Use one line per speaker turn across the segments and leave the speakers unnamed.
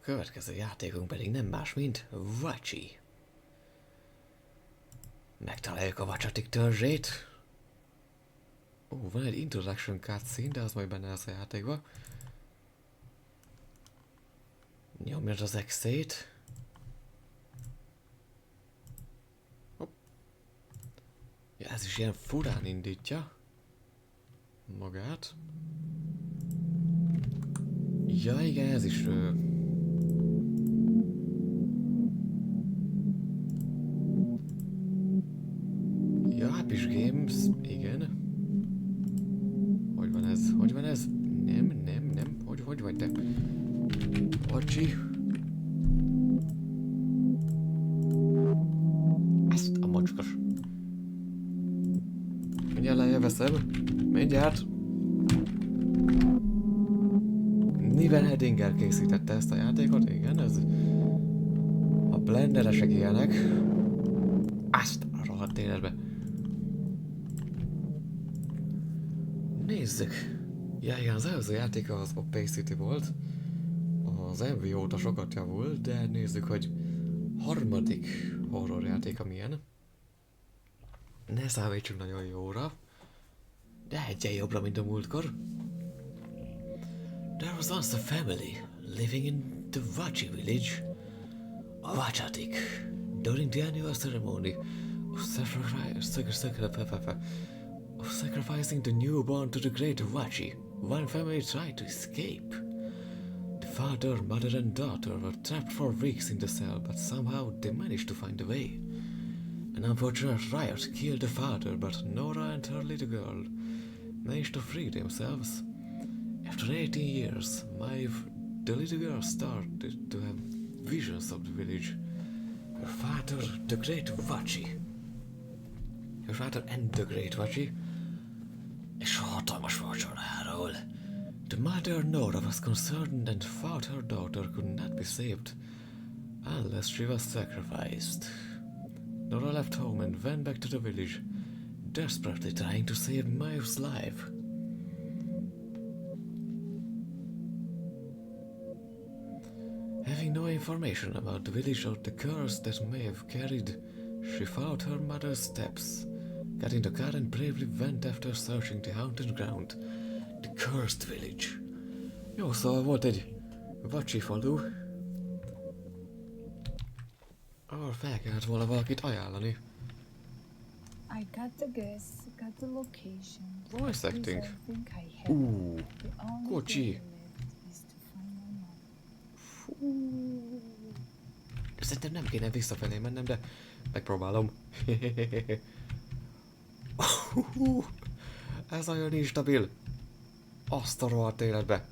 következő játékunk pedig nem más, mint Vachi. Megtaláljuk a vacsatik törzsét. Ó, van egy introduction cutscene, de az majd benne lesz a játékban. Nyomjad az X-ét. Ja, ez is ilyen furán indítja magát. Ja, igen, ez is... Ja, Happy Games, igen. Hogy van ez? Hogy van ez? Nem. Hogy vagy te? Vachi. Ezt a macskos. Mindjárt lejjeveszem. Mindjárt. Niven Hedinger készítette ezt a játékot, igen, ez... A blenderesek ilyenek. Azt a rohadt életbe. Nézzük. Ja, igen, az előző játéka az Opacity volt. Az MV óta sokat javult, de nézzük, hogy harmadik horror játéka milyen. Ne számítsunk nagyon jóra. De egyen jobbra, mint a múltkor. There was once a family living in the Vachi village, Vachatik. During the annual ceremony of sacrificing the newborn to the great Vachi, one family tried to escape. The father, mother and daughter were trapped for weeks in the cell, but somehow they managed to find a way. An unfortunate riot killed the father, but Nora and her little girl managed to free themselves. After 18 years, the little girl started to have visions of the village. Her father, the great Vachi. Her father and the great Vachi. És hatalmas vacsoráról. The mother Nora was concerned and thought her daughter could not be saved unless she was sacrificed. Nora left home and went back to the village, desperately trying to save Maeve's life. Having no information about the village or the curse that Maeve carried, she followed her mother's steps, got in the car and bravely went after searching the haunted ground, the cursed village. Jó, szóval volt egy Vachi falu, ahol fel kellett volna valakit ajánlani.
I got the guess, got the location.
Voice acting. Kocsi. Szerintem nem kéne visszafelé mennem, de megpróbálom. Ez olyan instabil. Azt a rohadt életbe.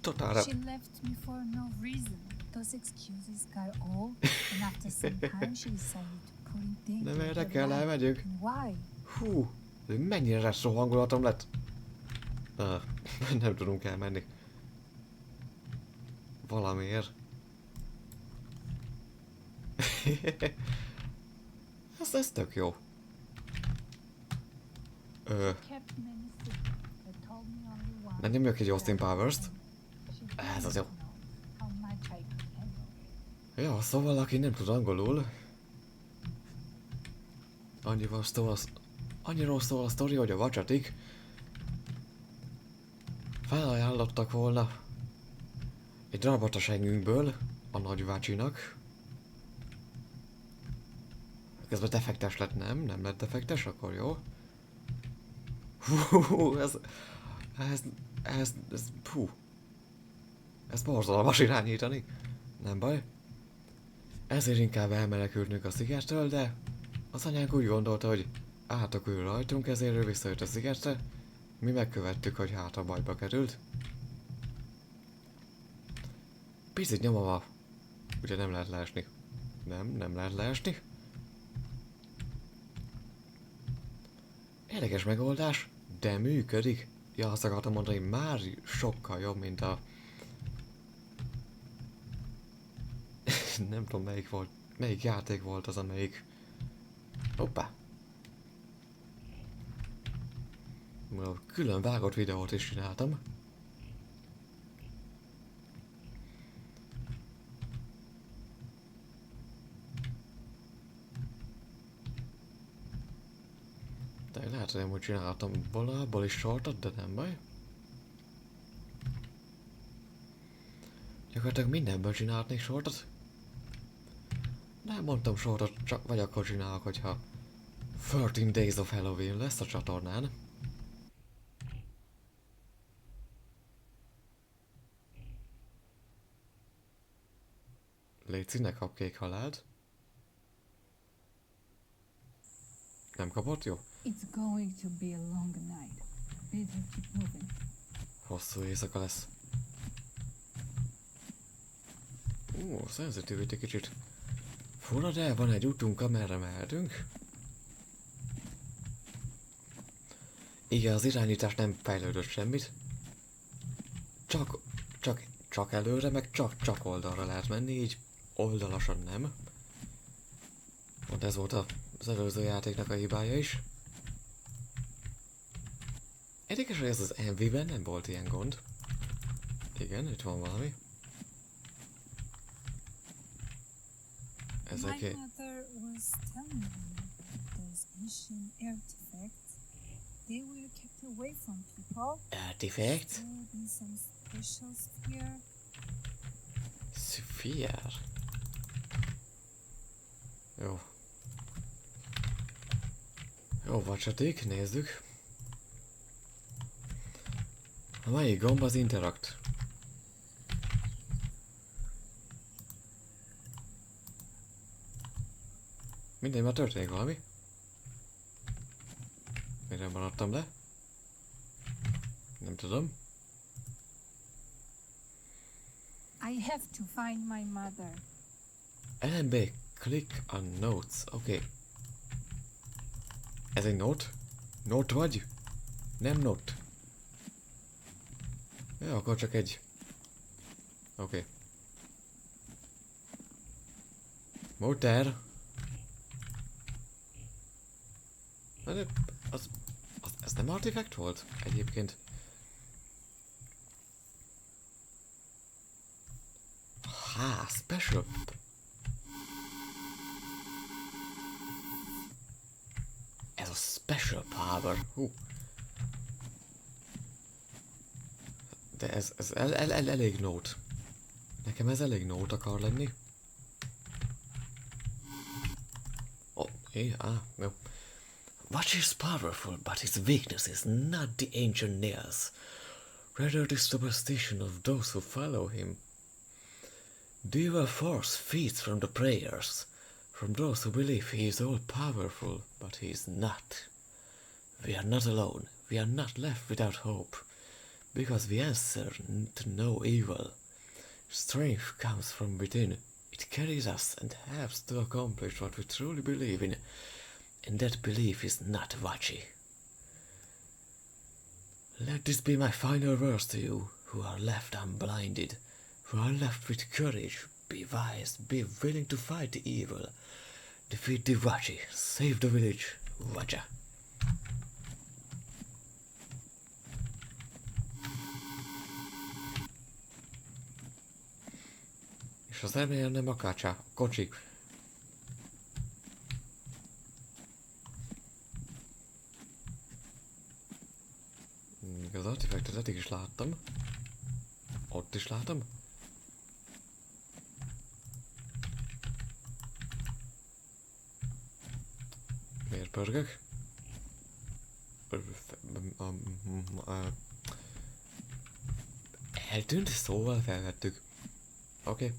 Totálra.
She left me for no reason. Those excuses got old, and after some time she decided to put in danger.
Nem erre kell elmegyünk.
Why?
Hú, mennyire retro hangulatom lett. Nem tudunk elmenni. Valamiért. Ez tök jó. Nem nyomjak egy Austin Powers-t. Ez az jó. Ja, szóval aki nem tud angolul. Annyiról szól a sztori, hogy a vacsatik felajánlottak volna egy darabot a segünkből a nagy Vachinak. Közben defektes lett, nem lett defektes, akkor jó. Ez borzalmas irányítani. Nem baj. Ezért inkább elmenekültünk a szigettől, de az anyánk úgy gondolta, hogy átokül rajtunk, ezért ő visszajött a szigetre. Mi megkövettük, hogy hát a bajba került. Picit nyomva. Ugye nem lehet leesni. Nem lehet leesni. Érdekes megoldás, de működik. Ja, azt akartam mondani, már sokkal jobb, mint a... Nem tudom melyik játék volt az, amelyik... Hoppá! Külön vágott videót is csináltam. De lehet, hogy amúgy csináltam abból is shortot, de nem baj. Gyakorlatilag mindenből csinálhatnék shortot. Nem mondtam shortot, csak vagy akkor csinálok, hogyha 13 Days of Halloween lesz a csatornán. Léci, ne kap kék halált. Nem kapott? Jó.
It's going to be a long night. Better keep moving.
Hosszú éjszaka lesz. Sensitivity kicsit fura, de van egy útunk, amerre mehetünk. Igen, az irányítás nem fejlődött semmit. Csak előre, meg csak oldalra lehet menni, így oldalasan nem. Pont ez volt az előző játéknak a hibája is. Érdekes, hogy ez az MV-ben nem volt ilyen gond. Igen, itt van valami.
My mother was telling me that those ancient artifacts, they were kept away from people.
Artifact?
Stored in some special sphere.
Sphere? Jó. Jó, vacsaték, nézzük. A mai gomb az Interact. Mindegy, már történik valami. Mire maradtam le? Nem tudom.
I have to find my mother.
LMB, click on notes. Oké. Okay. Ez egy note? Note vagy? Nem note. Jó, akkor csak egy. Oké. Okay. Motor. Ez nem artifact volt egyébként. Special. Ez a special power. De ez elég note. Nekem ez elég note akar lenni. Jó. Vachi is powerful, but his weakness is not the ancient nails, rather the superstition of those who follow him. The evil force feeds from the prayers, from those who believe he is all-powerful, but he is not. We are not alone, we are not left without hope, because we answer to no evil. Strength comes from within, it carries us and helps to accomplish what we truly believe in. And that belief is not Vachi. Let this be my final words to you, who are left unblinded, who are left with courage. Be wise, be willing to fight the evil. Defeat the Vachi, save the village, Vacha. És az remélem nem a kocsi. Az artifactot eddig is láttam. Ott is látom. Miért pörgök? Eltűnt, szóval felvettük. Oké.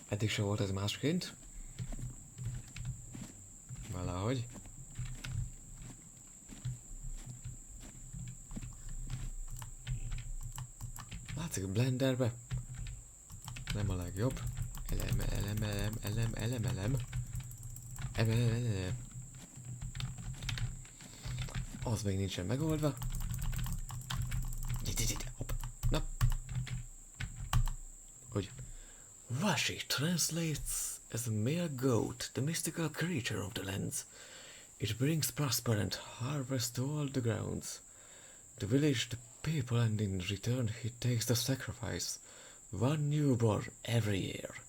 Eddig se volt ez másként. Valahogy. Látszik a blenderbe. Nem a legjobb. Elem. Az még nincsen megoldva. Hopp. Na. Hogy Vachi translates as a male goat, the mystical creature of the lands. It brings prosper and harvest to all the grounds. The village, the people, and in return he takes the sacrifice. One newborn every year.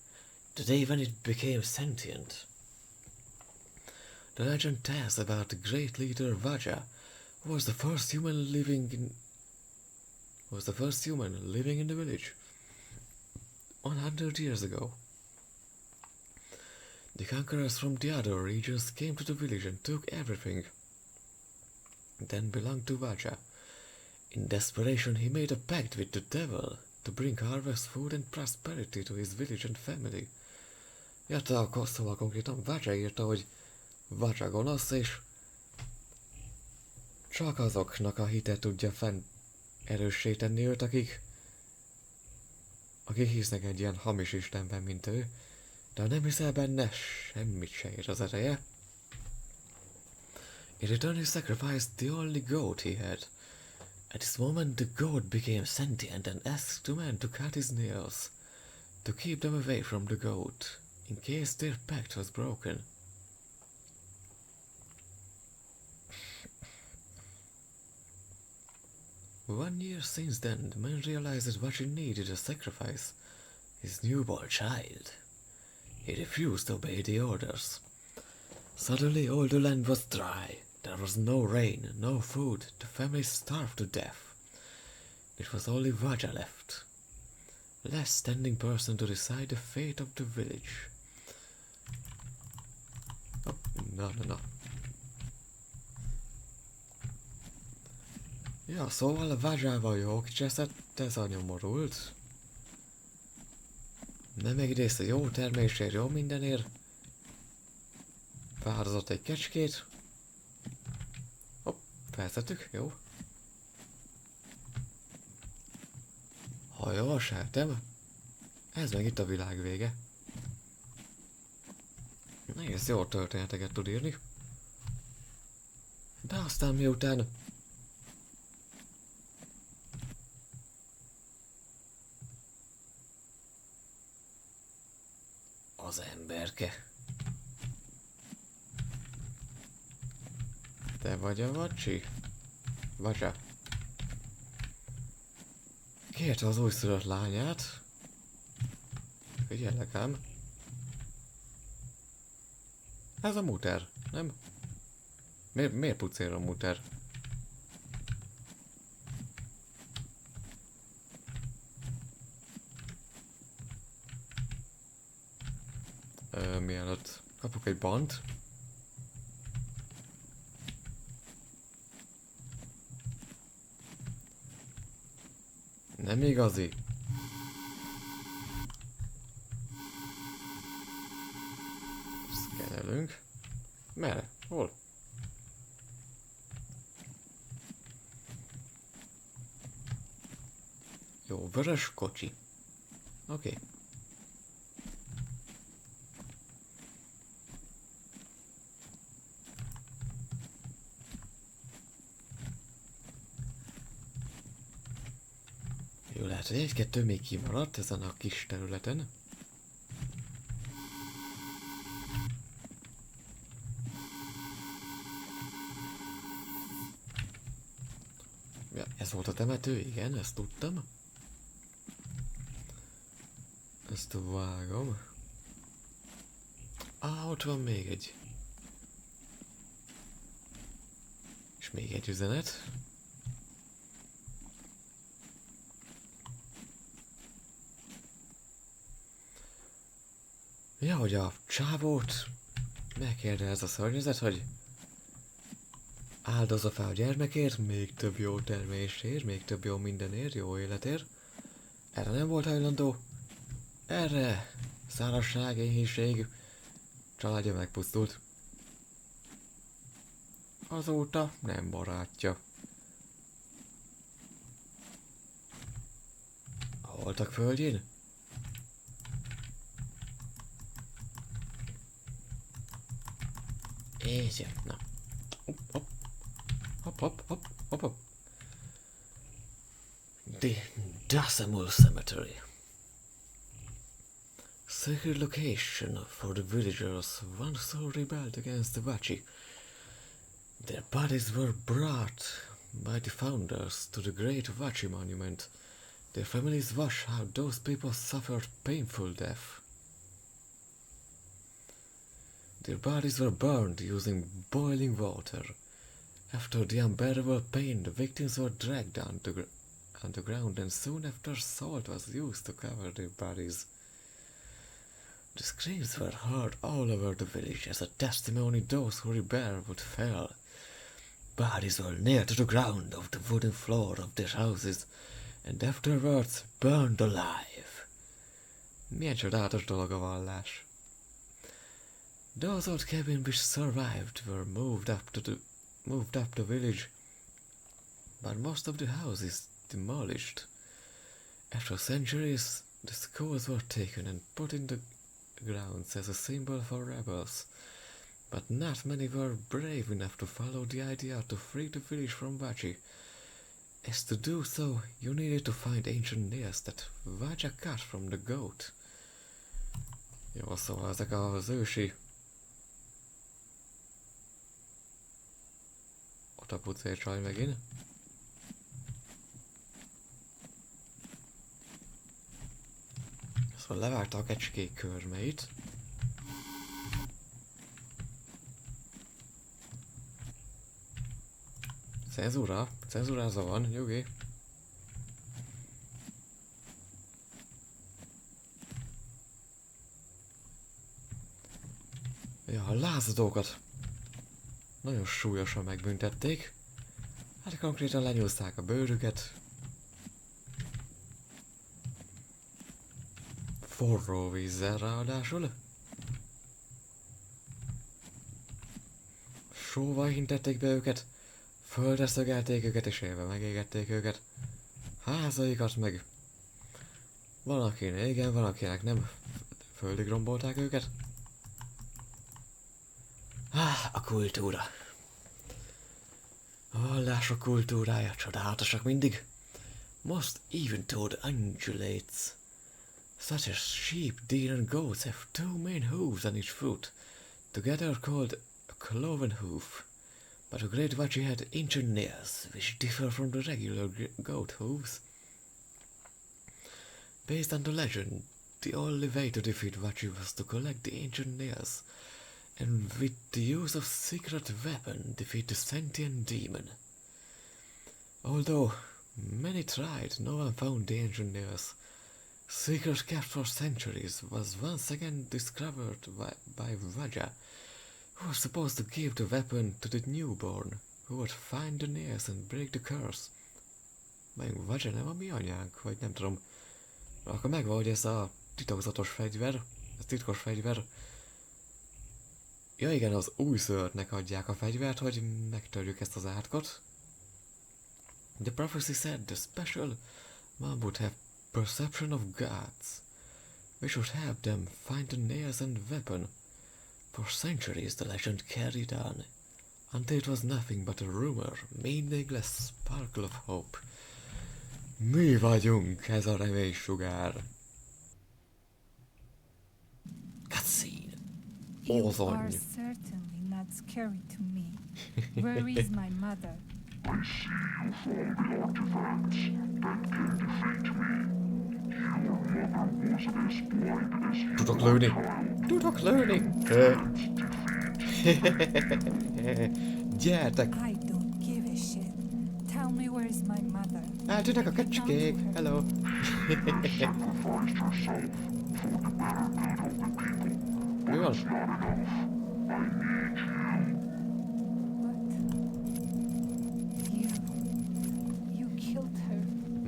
The day when it became sentient. The legend tells about the great leader Vachi, who was the first human living in the village 100 years ago. The conquerors from the other regions came to the village and took everything then belonged to Vachi. In desperation, he made a pact with the devil to bring harvest, food and prosperity to his village and family. Érte, akkor szóval konkrétan Vachi írta, hogy Vachi gonosz, és csak azoknak a hite tudja fenn erőssé tenni őt, akik hisznek egy ilyen hamis istenben, mint ő, de ha nem hiszel benne, semmit se ér az ereje. In return he sacrificed the only goat he had. At this moment the goat became sentient and asked the man to cut his nails, to keep them away from the goat, in case their pact was broken. One year since then, the man realized that Vachi needed a sacrifice, his newborn child. He refused to obey the orders. Suddenly all the land was dry. There was no rain, no food. The family starved to death. It was only Vachi left, last standing person to decide the fate of the village. Oh, no. Ja, szóval a Vachival jó kicseszett, ez a nyomorult. Nem egyrészt a jó termésért, jó mindenért. Feláldozott egy kecskét. Hopp, feltettük, jó. Ha jól sejtem, ez meg itt a világ vége. Egész jó történeteket tud írni. De aztán miután az emberke. Te vagy a Vachi? Vachi. Kérte az újszülött lányát. Figyellek ám. Ez a muter, nem? Miért pucér a muter? Mielőtt kapok egy bant. Nem igazi. Szkennelünk. Merre? Hol? Jó, vörös kocsi. Oké. Jó, lehet, hogy egy-kettő még kimaradt ezen a kis területen. Ja, ez volt a temető, igen, ezt tudtam. Ezt vágom. Ott van még egy. És még egy üzenet. Ja, hogy a csávót megkérdez a szörnyezet, hogy áldozza fel a gyermekért, még több jó termésért, még több jó mindenért, jó életért. Erre nem volt hajlandó. Erre szárazság, éhínség, családja megpusztult. Azóta nem barátja. A holtak földjén? És na. Hopp. The Decimal Cemetery. Sacred location for the villagers once who rebelled against the Vachi. Their bodies were brought by the founders to the great Vachi monument. Their families watched how those people suffered painful death. Their bodies were burned using boiling water. After the unbearable pain, the victims were dragged on the ground, and soon after salt was used to cover their bodies. The screams were heard all over the village as a testimony those who rebelled would fall. Bodies were nailed to the ground of the wooden floor of their houses, and afterwards burned alive. Milyen csodálatos dolog a vallás. Those old cabins which survived were moved up the village, but most of the houses demolished. After centuries, the schools were taken and put in the grounds as a symbol for rebels, but not many were brave enough to follow the idea to free the village from Vachi. As to do so, you needed to find ancient nails that Vachi cut from the goat. Jó, szóval ezek az ősi ott a pucércsaj megint. Szóval levágta a kecskék körmeit. Cenzúrázva van, nyugi. Ja, a lázadókat nagyon súlyosan megbüntették. Hát konkrétan lenyúzták a bőrüket. Forró vízzel ráadásul. Sóval hintették be őket, földre szögelték őket és élve megégették őket. Házaikat meg. Van akinek igen, van akinek nem. Földig rombolták őket. A kultúra. A vallások kultúrája csodálatosak mindig. Most even toad undulates. Such as sheep, deer and goats have two main hooves on each foot, together called a cloven hoof. But the great Vachi had ancient nails, which differ from the regular goat hooves. Based on the legend, the only way to defeat Vachi was to collect the ancient nails, and with the use of secret weapon defeat the sentient demon. Although many tried, no one found the ancient nails. Secret kept for centuries was once again discovered by Vaja, who was supposed to give the weapon to the newborn, who would find the nails and break the curse. Melyünk Vaja nem a mi anyánk, vagy nem tudom. Akkor megvan, hogy ez a titokzatos fegyver, ez titkos fegyver. Ja igen, az újszülöttnek adják a fegyvert, hogy megtörjük ezt az átkot. The prophecy said the special one would have perception of gods, which would help them find the nails and weapon. For centuries the legend carried on, until it was nothing but a rumor, meaningless sparkle of hope. Mi vagyunk ez a reménysugár. Cutscene.
You are certainly not scary to me. Where is my mother?
I see you found the artifacts that can defeat me. Your mother was as blind as you.
Tudok lőni! Tudok lőni! Gyertek!
I don't give a shit. Tell me where is my mother.
Eltűnnek a kecskék! Hello!
Sacrificed yourself for the better good of the people.
Mi van?
It's not enough. I need you.
What? You killed her.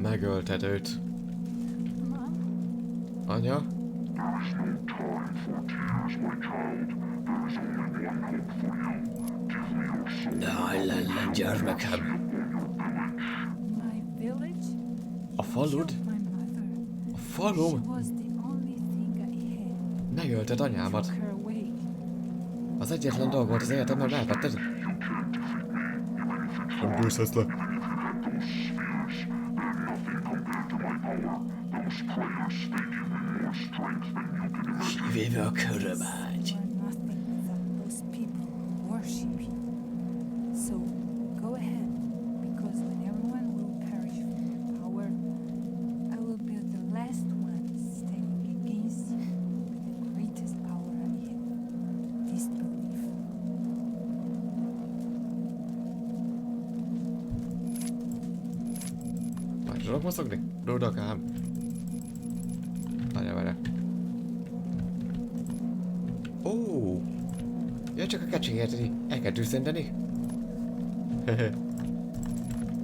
Megölted őt.
Mom?
Anya?
There is no time for tears, my child. There is only one hope for you. Give me your soul.
Daj le, gyermekem!
My village?
A falud?
Killed my mother.
A
She
falum?
was the only thing I had.
Megölted anyámat.
Took her away.
Az egyetlen dolog volt az életemben, elvetted. Nem bűszesz le. Kivéve a körömágy.
You are nothing without those people who worship you. So go ahead, because when everyone will perish from your power, I will be the last one standing against you with the greatest power I have. This
Tudok mozogni? Tudok ám. Várjál. Ó! Ja, csak a kecséget el kell tűzendeni.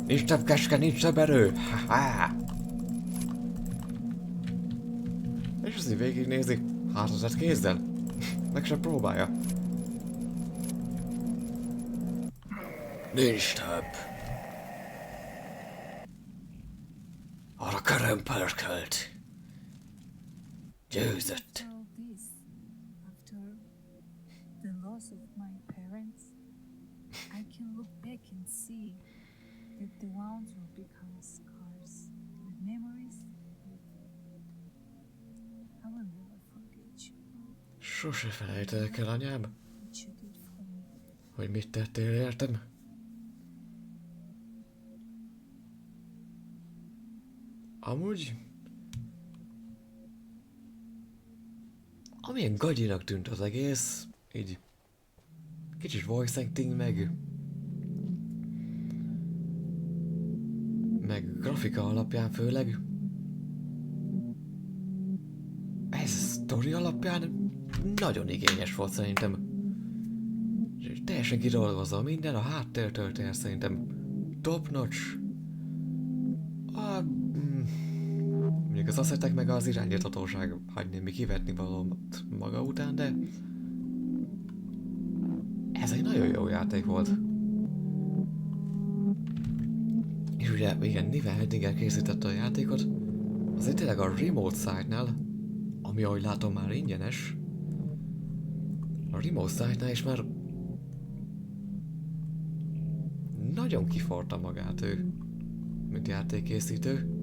Nincs több keske, nincs több erő. Ha-ha! És az így végignézi. Hátratet kézzel. Meg sem próbálja. Nincs több. Arra körömpölkölt. Győzött.
All this after the loss of my parents, I can look back and see that the wounds will become scars, the memories will fade. I will never forget you,
Sose felejtelek el, anyám,
what you did for me.
hogy mit tettél értem. Amúgy... Amilyen gagyinak tűnt az egész, így... Kicsit voice acting meg grafika alapján főleg. Ez sztori alapján nagyon igényes volt szerintem. És teljesen kidolgozva minden, a háttértől tér szerintem top notch. Mondjuk az asszettek meg az irányítatóság hagyni mi kivetni valómat maga után, de ez egy nagyon jó játék volt. És ugye, igen, Niven Heidegger készítette a játékot, azért tényleg a Remote Site-nál, ami ahogy látom már ingyenes, a Remote Site-nál is már nagyon kiforta magát ő, mint játékkészítő.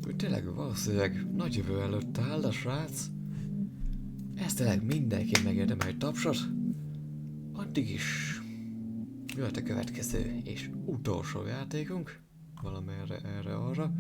Úgy tényleg valószínűleg nagy jövő előtt áll a srác. Ez tényleg mindenki megérdemel egy tapsot. Addig is jöhet a következő és utolsó játékunk. Valami erre-arra.